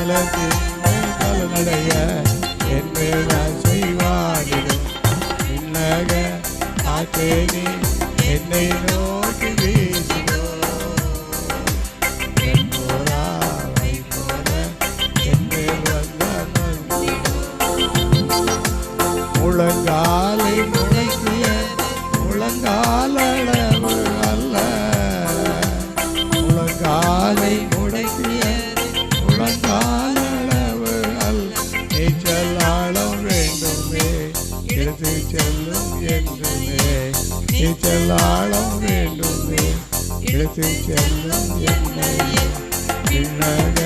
பலனடைய என்பேர் செய்வானிடும் விண்ணக காற்றே நீ என்னை நோக்கி வீசினோ போராவை போல என்பேர் வந்த முழங்காலை முழக்கிய முழங்காலளவு அல்ல முழங்காலை முடக்கிய முழங்காலளவு அல்ல நீச்சல் ஆழம் வேண்டுமே எடுத்து செல்லும் என்றுமே நீச்சல் ஆழம் வேண்டுமே எடுத்து செல்லும் என்னை விண்ணக